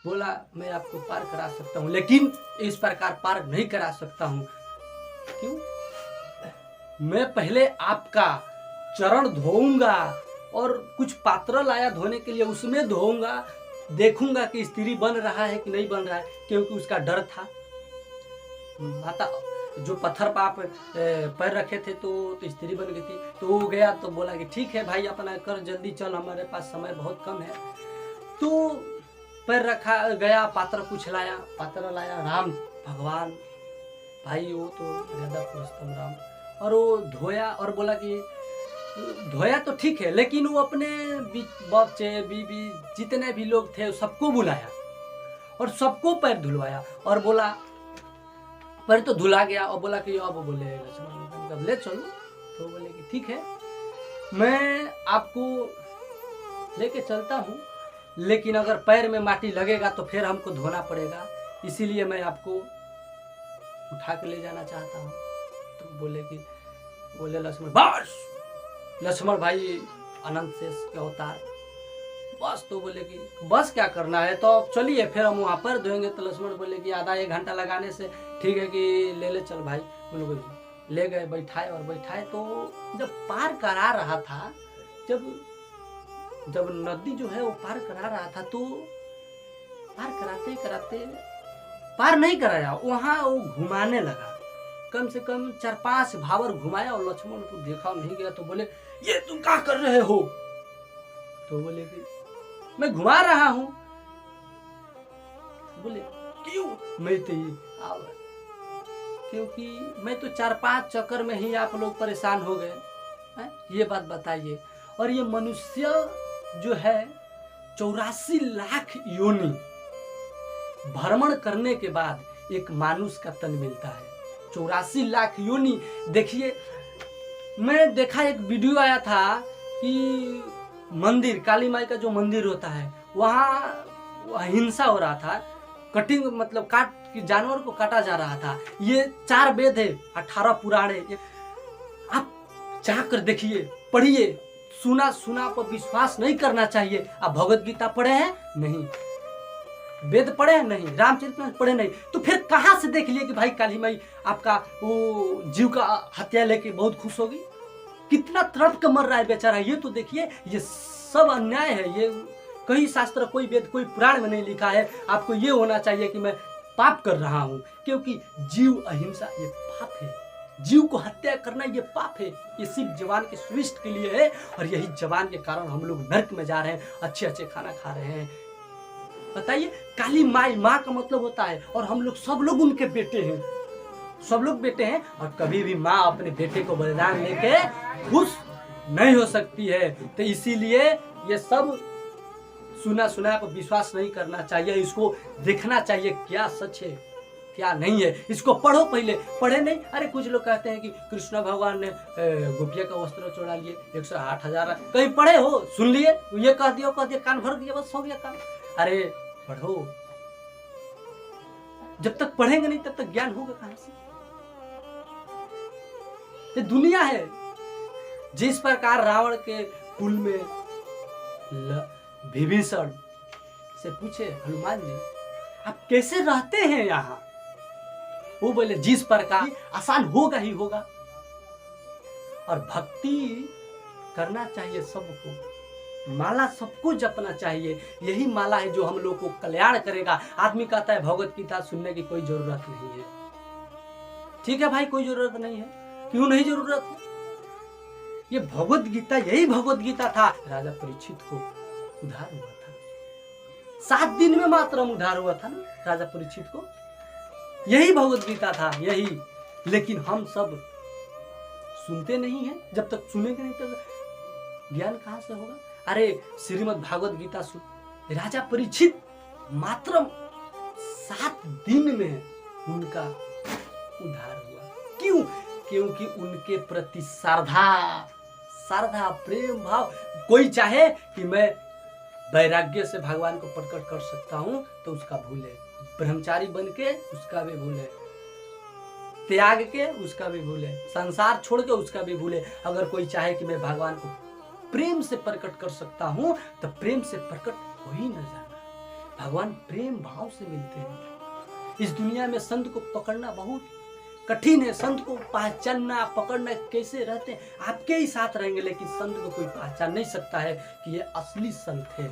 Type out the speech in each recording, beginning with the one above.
बोला मैं आपको पार करा सकता हूँ, लेकिन इस प्रकार पार नहीं करा सकता हूँ। क्यों? मैं पहले आपका चरण धोऊंगा और कुछ पात्र लाया धोने के लिए, उसमें धोऊंगा, देखूंगा कि स्त्री बन रहा है कि नहीं बन रहा है, क्योंकि उसका डर था। माता जो पत्थर पर आप पैर रखे थे तो स्त्री बन गई थी। तो वो गया तो बोला कि ठीक है भाई अपना कर, जल्दी चल, हमारे पास समय बहुत कम है। तो पैर रखा गया, पात्र कुछ लाया, पात्र लाया, राम भगवान भाई वो तो ज्यादा पुरुषोत्तम राम, और वो धोया और बोला कि धोया तो ठीक है, लेकिन वो अपने बच्चे बीबी जितने भी लोग थे सबको बुलाया और सबको पैर धुलवाया और बोला, पैर तो धुला गया और बोला कि अब बोले लक्ष्मण ले चलो। तो बोले कि ठीक है मैं आपको लेके चलता हूँ, लेकिन अगर पैर में माटी लगेगा तो फिर हमको धोना पड़ेगा, इसीलिए मैं आपको उठा के ले जाना चाहता हूँ। तो बोले लक्ष्मण बस, लक्ष्मण भाई अनंत शेष के अवतार, बस। तो बोले कि बस क्या करना है, तो अब चलिए फिर हम वहाँ पर धोएंगे। तो लक्ष्मण बोले कि आधा एक घंटा लगाने से ठीक है कि ले चल भाई। बोले ले गए, बैठाए और बैठाए। तो जब पार करा रहा था, जब नदी जो है वो पार करा रहा था, तो पार कराते कराते पार नहीं कराया, वहां वो घुमाने लगा, कम से कम 4-5 भावर घुमाया और लक्ष्मण को देखा नहीं गया। तो बोले ये तुम क्या कर रहे हो? तो बोले कि मैं घुमा रहा हूं। बोले क्यों? मैं तो क्योंकि मैं तो 4-5 चक्कर में ही आप लोग परेशान हो गए, ये बात बताइए। और ये मनुष्य जो है 84 लाख योनि भ्रमण करने के बाद एक मानुष का तन मिलता है। 84 लाख योनि। देखिए मैं देखा एक वीडियो आया था कि मंदिर, काली माई का जो मंदिर होता है वहाँ हिंसा हो रहा था, कटिंग मतलब काट कि जानवर को काटा जा रहा था। ये 4 वेद है, 18 पुराण है, आप जाकर देखिए, पढ़िए। सुना पर विश्वास नहीं करना चाहिए। आप भगवत गीता पढ़े हैं? नहीं। वेद पढ़े हैं? नहीं। रामचरितमानस पढ़े? नहीं। तो फिर कहाँ से देख लिए कि भाई काली माई आपका वो जीव का हत्या लेके बहुत खुश होगी? कितना तड़प के मर रहा है बेचारा, ये तो देखिए। ये सब अन्याय है। ये कई शास्त्र, कोई वेद, कोई पुराण में नहीं लिखा है। आपको ये होना चाहिए कि मैं पाप कर रहा हूं, क्योंकि जीव अहिंसा ये पाप है। जीव को हत्या करना ये पाप है। ये सिर्फ जवान के स्विष्ट के लिए है, और यही जवान के कारण हम लोग नर्क में जा रहे हैं, अच्छे खाना खा रहे हैं। बताइए, काली माई, माँ का मतलब होता है, और हम लोग सब लोग उनके बेटे हैं, सब लोग बेटे हैं। और कभी भी माँ अपने बेटे को बलिदान लेके खुश नहीं हो सकती है। तो इसीलिए ये सब सुना पर विश्वास नहीं करना चाहिए। इसको देखना चाहिए क्या सच है क्या नहीं है। इसको पढ़ो, पहले पढ़े नहीं। अरे कुछ लोग कहते हैं कि कृष्ण भगवान ने गोपिया का वस्त्र चुरा लिए, 108,000 कहीं पढ़े हो? सुन लिए, ये कह दिया कान भर दिया, बस हो गया काम। अरे पढ़ो, जब तक पढ़ेंगे नहीं तब तक ज्ञान होगा कहां से? ये दुनिया है। जिस प्रकार रावण के कुल में विभीषण से पूछे हनुमान जी आप कैसे रहते हैं यहाँ, वो बोले जिस प्रकार आसान होगा ही होगा। और भक्ति करना चाहिए सबको, माला सबको जपना चाहिए। यही माला है जो हम लोग को कल्याण करेगा। आदमी कहता है भगवत गीता सुनने की कोई जरूरत नहीं है। ठीक है भाई, कोई जरूरत नहीं है। क्यों नहीं जरूरत है? ये भगवत गीता, यही भगवत गीता था। राजा परीक्षित को उद्धार हुआ था, 7 दिन में मात्र उद्धार हुआ था ना राजा परीक्षित को। यही भगवत गीता था, यही। लेकिन हम सब सुनते नहीं हैं। जब तक सुनेंगे नहीं तो ज्ञान कहां से होगा? अरे श्रीमद् भागवत गीता सुन, राजा परीक्षित मात्र 7 दिन में उनका उद्धार हुआ। क्यों? क्योंकि उनके प्रति श्रद्धा, प्रेम भाव। कोई चाहे कि मैं वैराग्य से भगवान को प्रकट कर सकता हूं तो उसका भूले, ब्रह्मचारी बन के उसका भी भूले, त्याग के उसका भी भूले, संसार छोड़ के उसका भी भूले। अगर कोई चाहे कि मैं भगवान को प्रेम से प्रकट कर सकता हूं तो प्रेम से प्रकट हो ही न जाना। भगवान प्रेम भाव से मिलते हैं। इस दुनिया में संत को पकड़ना बहुत कठिन है। संत को पहचानना पकड़ना कैसे रहते हैं, आपके ही साथ रहेंगे, लेकिन संत को कोई पहचान नहीं सकता है कि ये असली संत है।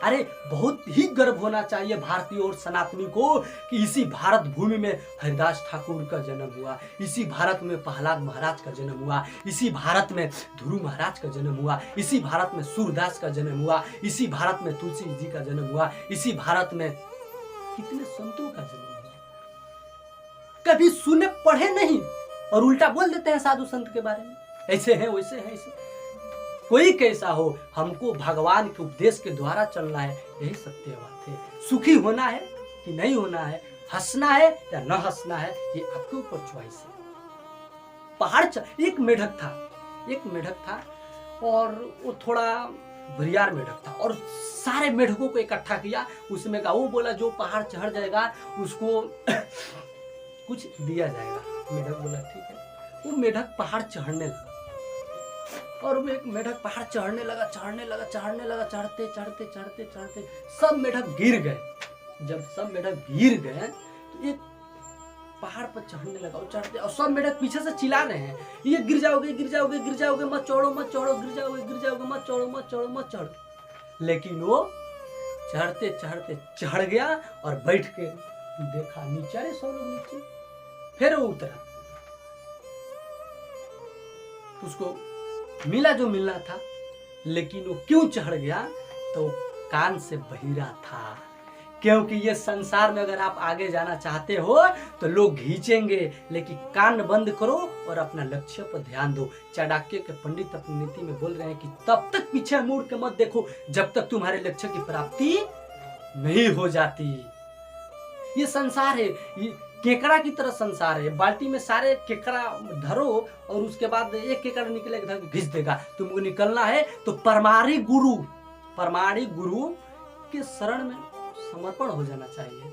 अरे बहुत ही गर्व होना चाहिए भारतीय और सनातनी को कि इसी भारत भूमि में हरिदास ठाकुर का जन्म हुआ, इसी भारत में प्रहलाद महाराज का जन्म हुआ, इसी भारत में ध्रुव महाराज का जन्म हुआ, इसी भारत में सूरदास का जन्म हुआ, इसी भारत में तुलसी जी का जन्म हुआ, इसी भारत में कितने संतों का जन्म हुआ। कभी सुने पढ़े नहीं और उल्टा बोल देते हैं साधु संत के बारे में, ऐसे हैं वैसे हैं ऐसे। कोई कैसा हो, हमको भगवान के उपदेश के द्वारा चलना है, यही सत्य बात है। सुखी होना है कि नहीं होना है, हंसना है या न हंसना है, ये आपके ऊपर चॉइस है। एक मेढक था और वो थोड़ा बरियार मेढक था और सारे मेढकों को इकट्ठा किया। उसमें का वो बोला जो पहाड़ चढ़ जाएगा उसको कुछ दिया जाएगा। मेढक बोला ठीक है। वो मेढक पहाड़ चढ़ने लगा और वो एक मेढक पहाड़ चढ़ने लगा, चढ़ते सब मेढक गिर गए। जब सब मेढक गिर गए तो एक पहाड़ पर चढ़ने लगा और चढ़ते, और सब मेढक पीछे से चिल्ला रहे हैं, ये गिर जाओगे मत चढ़ो, गिर जाओगे मत चढ़ो। लेकिन वो चढ़ते चढ़ गया और बैठ के देखा नीचे, अरे सब लोग नीचे। फिर वो उतरा, उसको मिला जो मिलना था, लेकिन वो क्यों चढ़ गया तो कान से बहिरा था। क्योंकि ये संसार में अगर आप आगे जाना चाहते हो तो लोग खींचेंगे, लेकिन कान बंद करो और अपना लक्ष्य पर ध्यान दो। चाणक्य के पंडित अपनी नीति में बोल रहे हैं कि तब तक पीछे मुड़ के मत देखो जब तक तुम्हारे लक्ष्य की प्राप्ति नहीं हो जाती। ये संसार है, ये केकड़ा की तरह संसार है। बाल्टी में सारे केकड़ा धरो और उसके बाद एक केकड़ा निकलेगा घिस देगा। तुमको निकलना है तो परमाणु गुरु के शरण में समर्पण हो जाना चाहिए।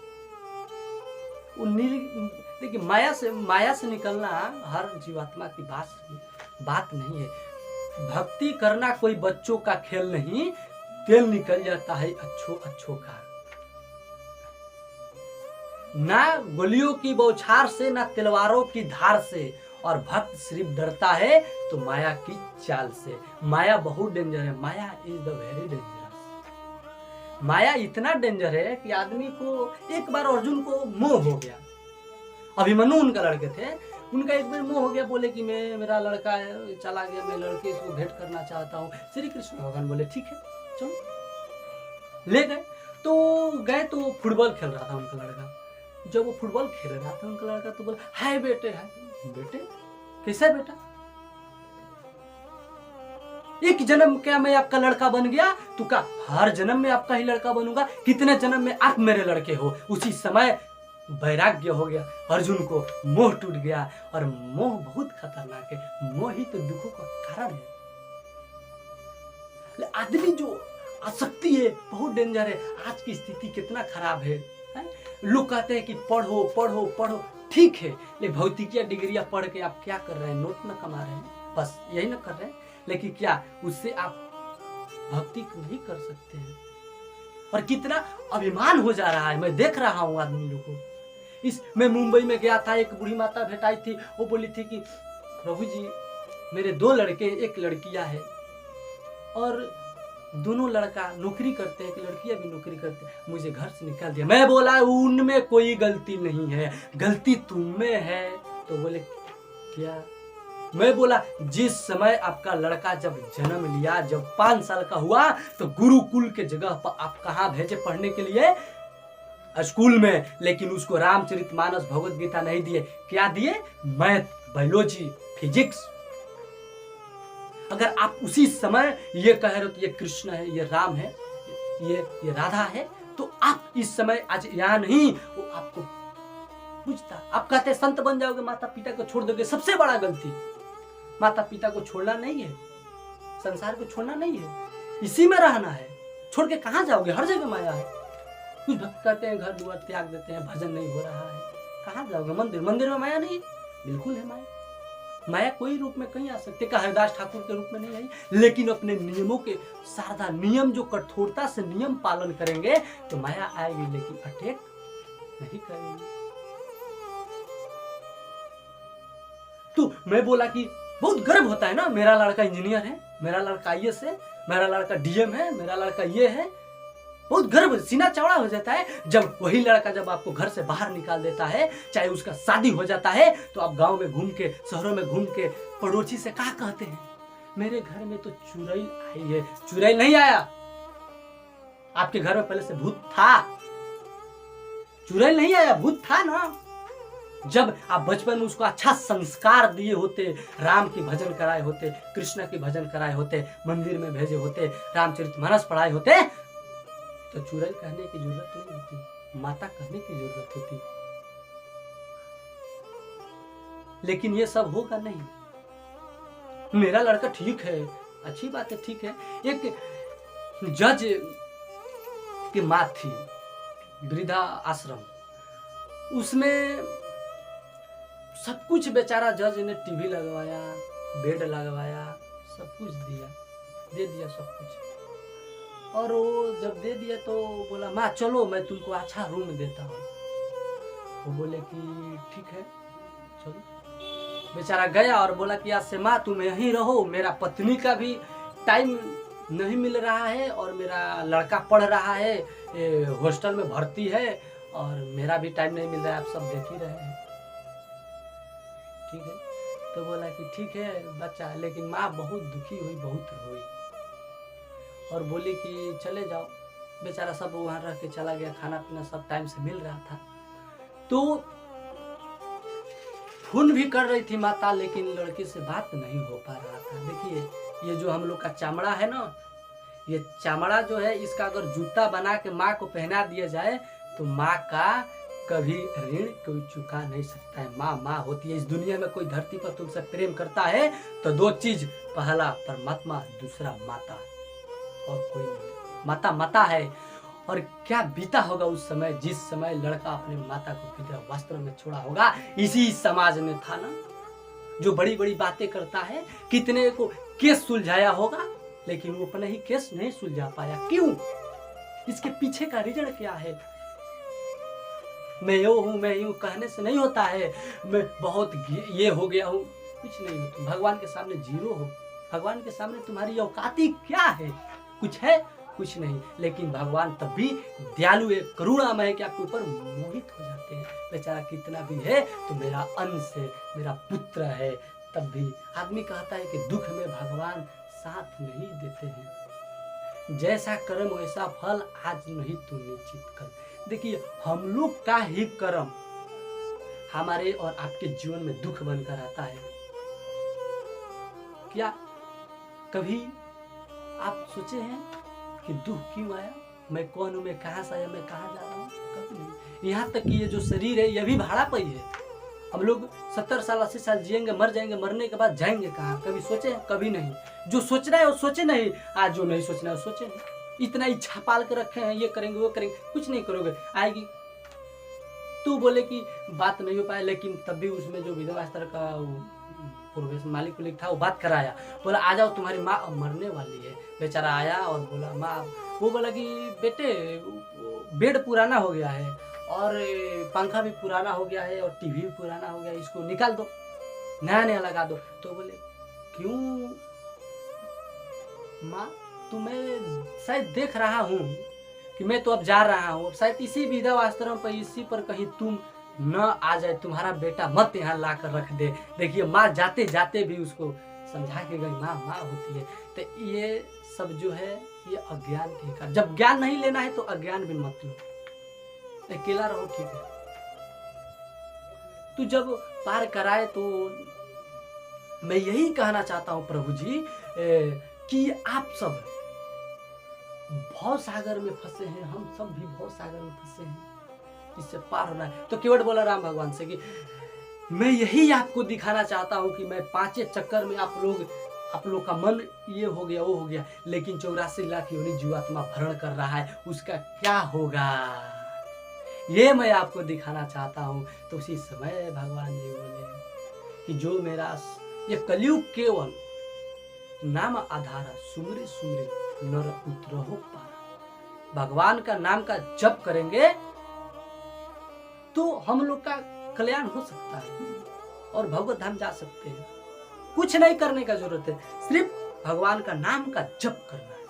देखिए माया से निकलना हर जीवात्मा की बात नहीं है। भक्ति करना कोई बच्चों का खेल नहीं, तेल निकल जाता है अच्छों का। ना गोलियों की बौछार से, ना तलवारों की धार से, और भक्त सिर्फ डरता है तो माया की चाल से। माया बहुत डेंजर है। माया इज द वेरी डेंजरस। माया इतना डेंजर है कि आदमी को, एक बार अर्जुन को मोह हो गया। अभिमन्यु उनका लड़के थे, उनका एक बार मोह हो गया, बोले कि मेरा लड़का है चला गया, मैं लड़के इसको भेंट करना चाहता हूँ। श्री कृष्ण भगवान बोले ठीक है चलो, ले गए। तो फुटबॉल खेल रहा था उनका लड़का। जब वो फुटबॉल खेल रहा था उनका लड़का तो बोला हाय बेटे, कैसा बेटा, एक जन्म क्या मैं आपका लड़का बन गया? तो क्या हर जन्म में आपका ही लड़का बनूंगा? कितने जन्म में आप मेरे लड़के हो? उसी समय वैराग्य हो गया, अर्जुन को मोह टूट गया। और मोह बहुत खतरनाक है, मोह ही तो दुखों का कारण है। आदमी जो आसक्ति है बहुत डेंजर है। आज की स्थिति कितना खराब है। लोग कहते हैं कि पढ़ो, ठीक है, लेकिन भौतिकिया डिग्रियां पढ़ के आप क्या कर रहे हैं? नोट न कमा रहे हैं, बस यही न कर रहे हैं, लेकिन क्या उससे आप भक्ति नहीं कर सकते हैं? और कितना अभिमान हो जा रहा है। मैं देख रहा हूँ आदमी लोगों को। मैं मुंबई में गया था, एक बूढ़ी माता भेटाई थी, वो बोली थी कि प्रभु जी मेरे 2 लड़के, एक लड़कियां है, और दोनों लड़का नौकरी करते हैं, लड़कियां भी नौकरी करते हैं, मुझे घर से निकाल दिया। मैं बोला उनमें कोई गलती नहीं है, गलती तुम में है। तो बोले क्या? मैं बोला जिस समय आपका लड़का जब जन्म लिया, जब 5 साल का हुआ, तो गुरुकुल के जगह पर आप कहाँ भेजे पढ़ने के लिए? स्कूल में। लेकिन उसको रामचरितमानस भगवत गीता नहीं दिए, क्या दिए? Math, biology, physics. अगर आप उसी समय ये कह रहे हो कि ये कृष्ण है, ये राम है, ये राधा है, तो आप इस समय आज यहाँ नहीं, वो आपको पूछता। आप कहते हैं संत बन जाओगे, माता पिता को छोड़ दोगे, सबसे बड़ा गलती। माता पिता को छोड़ना नहीं है, संसार को छोड़ना नहीं है, इसी में रहना है। छोड़ के कहाँ जाओगे? हर जगह माया है। कुछ भक्त कहते हैं घर द्वार त्याग देते हैं, भजन नहीं हो रहा है, कहाँ जाओगे? मंदिर में माया नहीं? बिल्कुल है माया। माया कोई रूप में कहीं आ सकती है, हरिदास ठाकुर के रूप में नहीं आई, लेकिन अपने नियमों के शारदा नियम जो कठोरता से नियम पालन करेंगे तो माया आएगी, लेकिन अटैक नहीं करेंगे। तो मैं बोला कि बहुत गर्व होता है ना, मेरा लड़का इंजीनियर है, मेरा लड़का आईएएस है, मेरा लड़का डीएम है, मेरा लड़का ये है, बहुत गर्व, सीना चौड़ा हो जाता है। जब वही लड़का जब आपको घर से बाहर निकाल देता है, चाहे उसका शादी हो जाता है, तो आप गांव में घूम के, शहरों में घूम के पड़ोसी से क्या कहते हैं, मेरे घर में तो चुड़ैल आई है। चुड़ैल नहीं आया, आपके घर में पहले से भूत था। चुड़ैल नहीं आया, भूत था ना। जब आप बचपन में उसको अच्छा संस्कार दिए होते, राम की भजन कराए होते, कृष्ण की भजन कराए होते, मंदिर में भेजे होते, रामचरितमानस पढ़ाए होते, तो चुड़ैल कहने की जरूरत नहीं होती, माता कहने की जरूरत होती। लेकिन ये सब होगा नहीं। मेरा लड़का ठीक है, अच्छी बात है, ठीक है। एक जज की माँ थी, वृद्धा आश्रम, उसमें सब कुछ बेचारा जज ने टीवी लगवाया, बेड लगवाया, सब कुछ दिया, दे दिया सब कुछ। और वो जब दे दिया तो बोला, माँ चलो मैं तुमको अच्छा रूम देता हूँ। वो बोले कि ठीक है चलो। बेचारा गया और बोला कि आज से माँ तुम यहीं रहो, मेरा पत्नी का भी टाइम नहीं मिल रहा है और मेरा लड़का पढ़ रहा है, हॉस्टल में भर्ती है, और मेरा भी टाइम नहीं मिल रहा है, आप सब देख ही रहे हैं, ठीक है। तो बोला कि ठीक है बच्चा, लेकिन माँ बहुत दुखी हुई, बहुत रोई और बोली कि चले जाओ। बेचारा सब वहाँ रह के चला गया, खाना पीना सब टाइम से मिल रहा था। तो फोन भी कर रही थी माता, लेकिन लड़के से बात नहीं हो पा रहा था। देखिए ये जो हम लोग का चमड़ा है ना, ये चमड़ा जो है, इसका अगर जूता बना के माँ को पहना दिया जाए तो माँ का कभी ऋण कोई चुका नहीं सकता है। माँ माँ होती है। इस दुनिया में कोई धरती पर तुमसे प्रेम करता है तो दो चीज, पहला परमात्मा, दूसरा माता, और कोई नहीं। माता माता है। और क्या बीता होगा उस समय, जिस समय लड़का अपने माता को पिता वस्त्र में छोड़ा होगा। इसी समाज में था ना जो बड़ी बड़ी बातें करता है, कितने को केस सुलझाया होगा, लेकिन वो अपने ही केस नहीं सुलझा पाया। क्यों? इसके पीछे का रीजन क्या है? मैं यो हूं, मैं यूं कहने से नहीं होता है, मैं बहुत ये हो गया हूं, कुछ नहीं हो। तुम भगवान के सामने जीरो हो। भगवान के सामने तुम्हारी औकाती क्या है? कुछ है? कुछ नहीं। लेकिन भगवान तब भी दयालु है, करुणामय है कि आपके ऊपर मोहित हो जाते हैं। बेचारा कितना भी है तो मेरा अंश है, मेरा पुत्र है। तब भी आदमी कहता है कि दुख में भगवान साथ नहीं देते हैं। जैसा कर्म वैसा फल आज नहीं तो निश्चित कर। देखिए हम लोग का ही कर्म हमारे और आपके जीवन में दुख बनकर आता है। क्या कभी आप सोचे हैं कि दुख क्यों आया? मैं कौन हूं? मैं कहां से आया? मैं कहां जा रहा हूं? कभी नहीं। यहाँ तक कि ये जो शरीर है, यह भी भाड़ा पर ही है। हम लोग 70 साल 80 साल जिएंगे, मर जाएंगे, मरने के बाद जाएंगे कहाँ? कभी सोचे? कभी नहीं। जो सोचना है वो सोचे नहीं, आज जो नहीं सोचना है वो सोचे नहीं। इतना इच्छा पाल के रखे हैं, ये करेंगे वो करेंगे, कुछ नहीं करोगे। आएगी तू बोले कि बात नहीं हो पाया, लेकिन तब भी उसमें जो विधवा स्तर का पूर्वेश मालिक उलिक था, वो बात कराया, बोला आ जाओ तुम्हारी माँ अब मरने वाली है। बेचारा आया और बोला माँ, वो बोला कि बेटे बेड पुराना हो गया है और पंखा भी पुराना हो गया है और टीवी भी पुराना हो गया है, इसको निकाल दो, नया नया लगा दो। तो बोले क्यों माँ? तुम्हें शायद देख रहा हूँ कि मैं तो अब जा रहा हूँ, शायद इसी विधवा आश्रम पर, इसी पर कहीं तुम न आ जाए, तुम्हारा बेटा मत यहाँ ला कर रख दे। देखिए माँ जाते जाते भी उसको समझा के गई, माँ माँ होती है। तो ये सब जो है ये अज्ञान के कारण। जब ज्ञान नहीं लेना है तो अज्ञान भी मत लो, अकेला रहो, ठीक है। तो जब पार कराए तो मैं यही कहना चाहता हूँ प्रभु जी कि आप सब भव सागर में फंसे हैं, हम सब भी भव सागर में फंसे हैं, इससे पार होना है। तो केवट बोला राम भगवान से कि मैं यही आपको दिखाना चाहता हूँ कि मैं 5 चक्कर में आप लोग का मन ये हो गया वो हो गया, लेकिन 84 लाख योनि जीवात्मा भरण कर रहा है, उसका क्या होगा ये मैं आपको दिखाना चाहता हूँ। तो उसी समय भगवान जी बोले कि जो मेरा ये कलयुग केवल नाम आधारा, सुमरे सुमरे नर उतरहो पारा। भगवान का नाम का जप करेंगे तो हम लोग का कल्याण हो सकता है और भगवत धाम जा सकते हैं। कुछ नहीं करने का जरूरत है, सिर्फ भगवान का नाम का जप करना है।